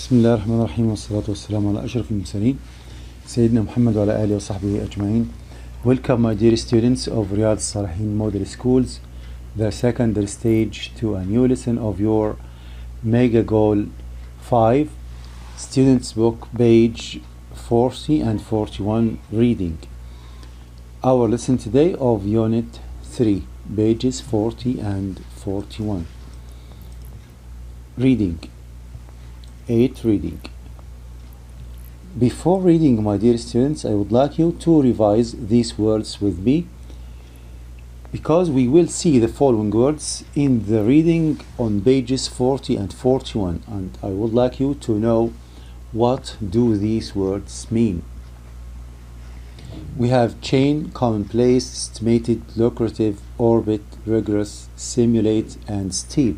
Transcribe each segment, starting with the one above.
بسم الله الرحمن الرحيم والصلاة والسلام على أشرف المرسلين سيدنا محمد وعلى آله وصحبه أجمعين. Welcome my dear students of Riyadh Salihin Model Schools, the secondary stage, to a new lesson of your Mega Goal 5 Students Book, page 40 and 41, reading. Our lesson today of Unit 3, pages 40 and 41. Reading. 8. Reading. Before reading, my dear students, I would like you to revise these words with me, because we will see the following words in the reading on pages 40 and 41, and I would like you to know what do these words mean. We have chain, commonplace, estimated, lucrative, orbit, rigorous, simulate, and steep.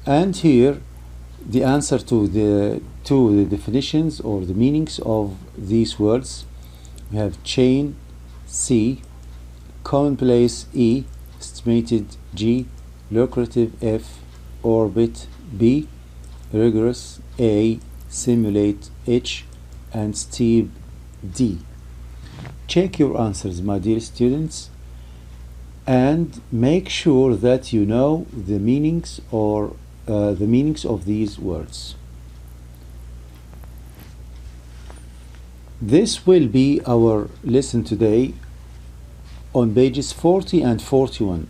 And here the answer to the definitions or the meanings of these words. We have chain, C, commonplace, E, estimated, G, lucrative, F, orbit, B, rigorous, A, simulate, H, and steep, D. Check your answers, my dear students, and make sure that you know the meanings or the meanings of these words. This will be our lesson today on pages 40 and 41,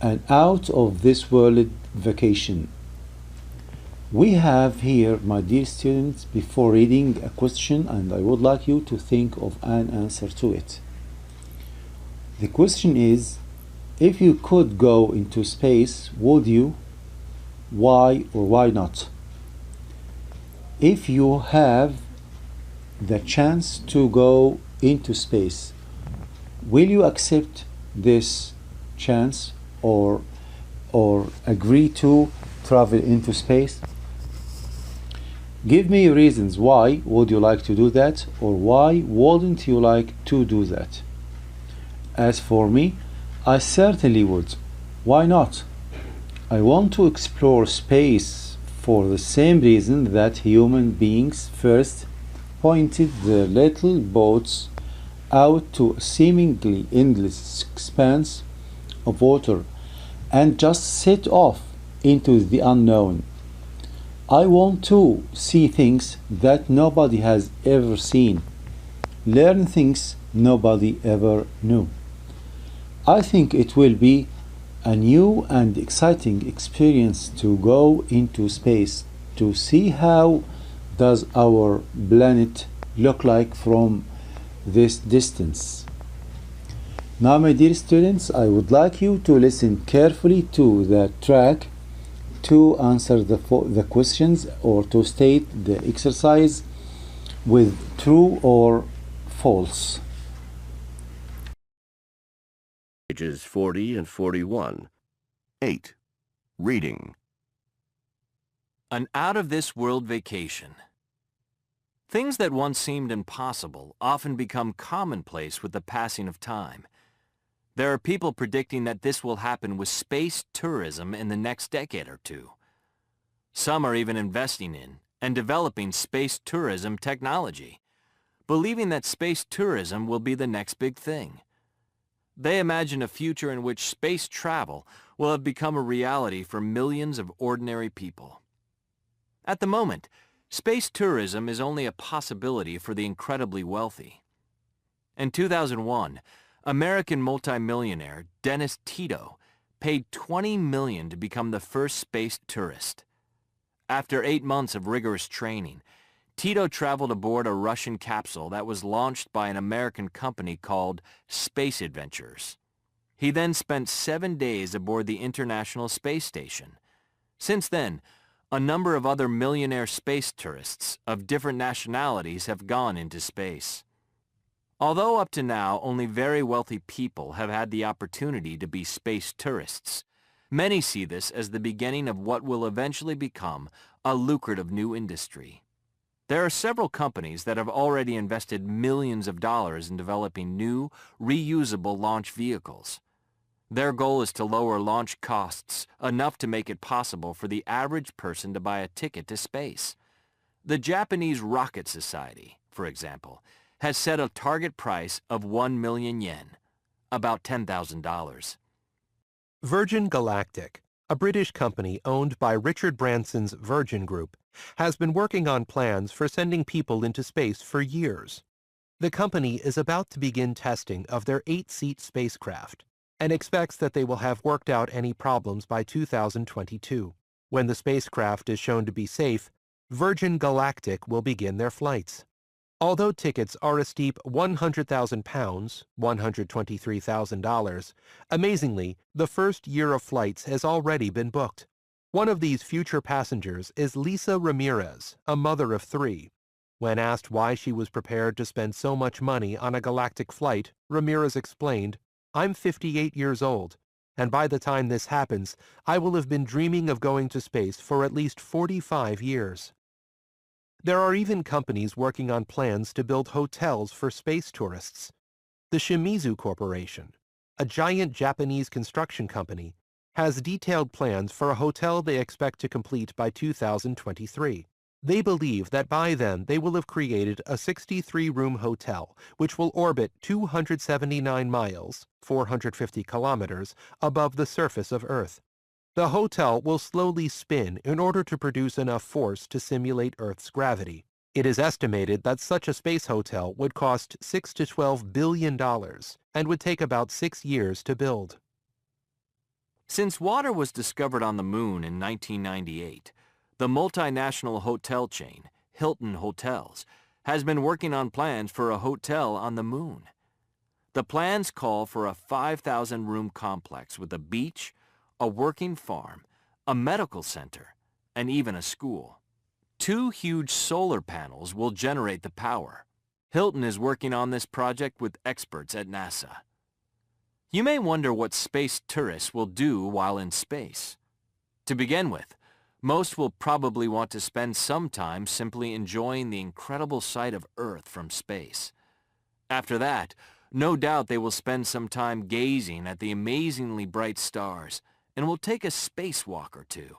and out of this world vacation. We have here, my dear students, before reading a question, and I would like you to think of an answer to it. The question is, if you could go into space, would you? Why or why not? If you have the chance to go into space, will you accept this chance or agree to travel into space? Give me reasons why would you like to do that, or why wouldn't you like to do that. As for me, I certainly would. Why not? I want to explore space for the same reason that human beings first pointed their little boats out to a seemingly endless expanse of water and just set off into the unknown. I want to see things that nobody has ever seen, learn things nobody ever knew. I think it will be a new and exciting experience to go into space, to see how does our planet look like from this distance. Now, my dear students, I would like you to listen carefully to the track to answer the questions or to state the exercise with true or false. Pages 40 and 41. 8. Reading. An out-of-this-world vacation. Things that once seemed impossible often become commonplace with the passing of time. There are people predicting that this will happen with space tourism in the next decade or two. Some are even investing in and developing space tourism technology, believing that space tourism will be the next big thing. They imagine a future in which space travel will have become a reality for millions of ordinary people. At the moment, space tourism is only a possibility for the incredibly wealthy. In 2001, American multimillionaire Dennis Tito paid $20 million to become the first space tourist. After 8 months of rigorous training, Tito traveled aboard a Russian capsule that was launched by an American company called Space Adventures. He then spent 7 days aboard the International Space Station. Since then, a number of other millionaire space tourists of different nationalities have gone into space. Although up to now only very wealthy people have had the opportunity to be space tourists, many see this as the beginning of what will eventually become a lucrative new industry. There are several companies that have already invested millions of dollars in developing new, reusable launch vehicles. Their goal is to lower launch costs enough to make it possible for the average person to buy a ticket to space. The Japanese Rocket Society, for example, has set a target price of 1 million yen, about $10,000. Virgin Galactic, a British company owned by Richard Branson's Virgin Group, has been working on plans for sending people into space for years. The company is about to begin testing of their 8-seat spacecraft and expects that they will have worked out any problems by 2022. When the spacecraft is shown to be safe, Virgin Galactic will begin their flights. Although tickets are a steep £100,000, $123,000, amazingly, the first year of flights has already been booked. One of these future passengers is Lisa Ramirez, a mother of 3. When asked why she was prepared to spend so much money on a galactic flight, Ramirez explained, "I'm 58 years old, and by the time this happens, I will have been dreaming of going to space for at least 45 years." There are even companies working on plans to build hotels for space tourists. The Shimizu Corporation, a giant Japanese construction company, has detailed plans for a hotel they expect to complete by 2023. They believe that by then they will have created a 63-room hotel which will orbit 279 miles, 450 kilometers, above the surface of Earth. The hotel will slowly spin in order to produce enough force to simulate Earth's gravity. It is estimated that such a space hotel would cost $6 to $12 billion and would take about 6 years to build. Since water was discovered on the moon in 1998, the multinational hotel chain, Hilton Hotels, has been working on plans for a hotel on the moon. The plans call for a 5,000-room complex with a beach, a working farm, a medical center, and even a school. 2 huge solar panels will generate the power. Hilton is working on this project with experts at NASA. You may wonder what space tourists will do while in space. To begin with, most will probably want to spend some time simply enjoying the incredible sight of Earth from space. After that, no doubt they will spend some time gazing at the amazingly bright stars and will take a spacewalk or two.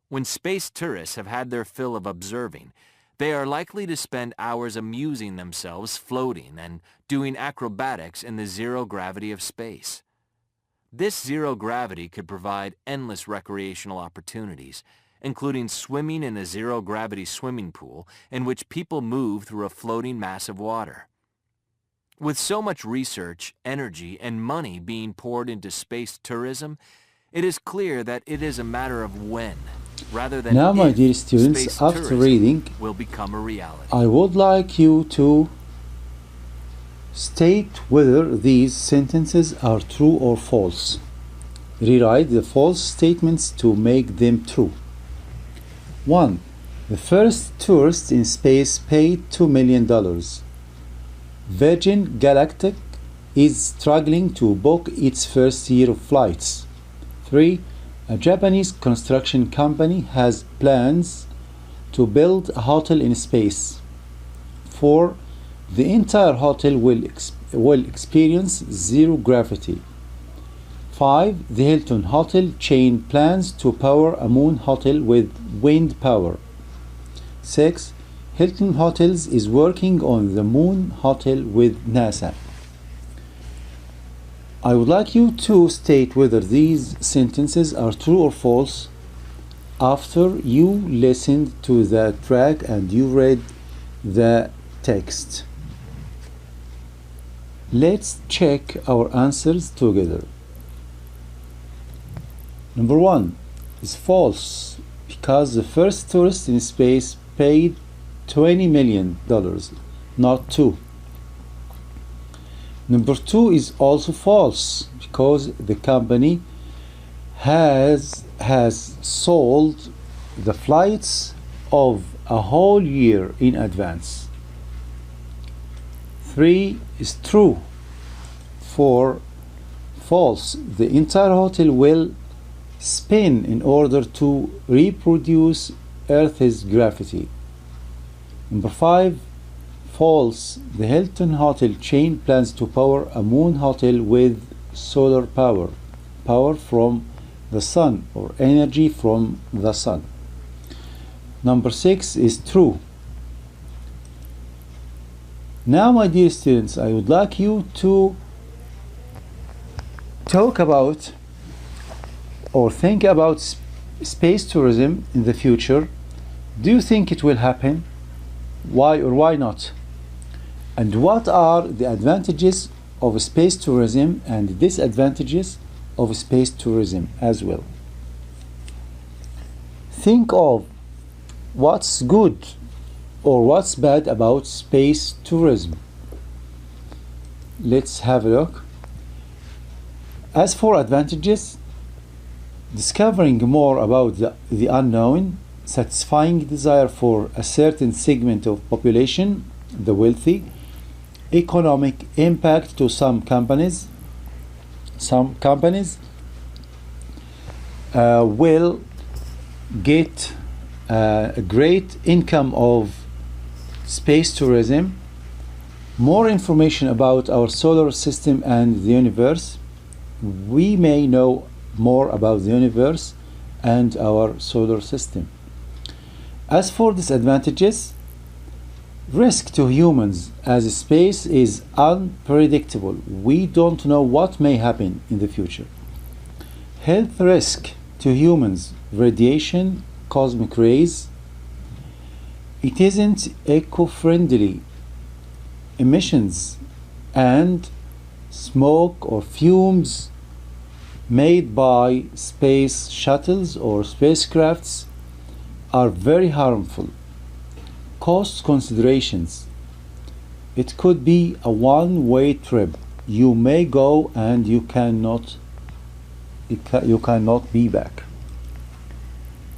When space tourists have had their fill of observing, they are likely to spend hours amusing themselves floating and doing acrobatics in the zero gravity of space. This zero gravity could provide endless recreational opportunities, including swimming in a zero gravity swimming pool in which people move through a floating mass of water. With so much research, energy, and money being poured into space tourism, it is clear that it is a matter of when, rather than Now, my if, dear students, space after tourism reading, will become a reality. I would like you to state whether these sentences are true or false. Rewrite the false statements to make them true. 1. The first tourist in space paid $2 million. Virgin Galactic is struggling to book its first year of flights. 3. A Japanese construction company has plans to build a hotel in space. 4. The entire hotel will experience zero gravity. 5. The Hilton Hotel chain plans to power a moon hotel with wind power. 6. Hilton Hotels is working on the moon hotel with NASA. I would like you to state whether these sentences are true or false after you listened to the track and you read the text. Let's check our answers together. Number 1 is false because the first tourist in space paid $20 million, not 2. Number 2 is also false because the company has sold the flights of a whole year in advance. 3 is true. 4 false. The entire hotel will spin in order to reproduce Earth's gravity. Number 5 false. The Hilton Hotel chain plans to power a moon hotel with solar power, power from the sun or energy from the sun. Number 6 is true. Now, my dear students, I would like you to talk about or think about space tourism in the future. Do you think it will happen? Why or why not? And what are the advantages of space tourism and disadvantages of space tourism as well? Think of what's good or what's bad about space tourism. Let's have a look. As for advantages, discovering more about the unknown, satisfying desire for a certain segment of population, the wealthy, economic impact to some companies. Some companies will get a great income of space tourism, more information about our solar system and the universe. We may know more about the universe and our solar system. As for disadvantages, risk to humans, as space is unpredictable. We don't know what may happen in the future. Health risk to humans, radiation, cosmic rays. It isn't eco-friendly. Emissions and smoke or fumes made by space shuttles or spacecrafts are very harmful. Cost considerations. It could be a one-way trip. You may go and you cannot be back.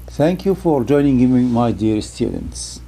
Thank you for joining me, my dear students.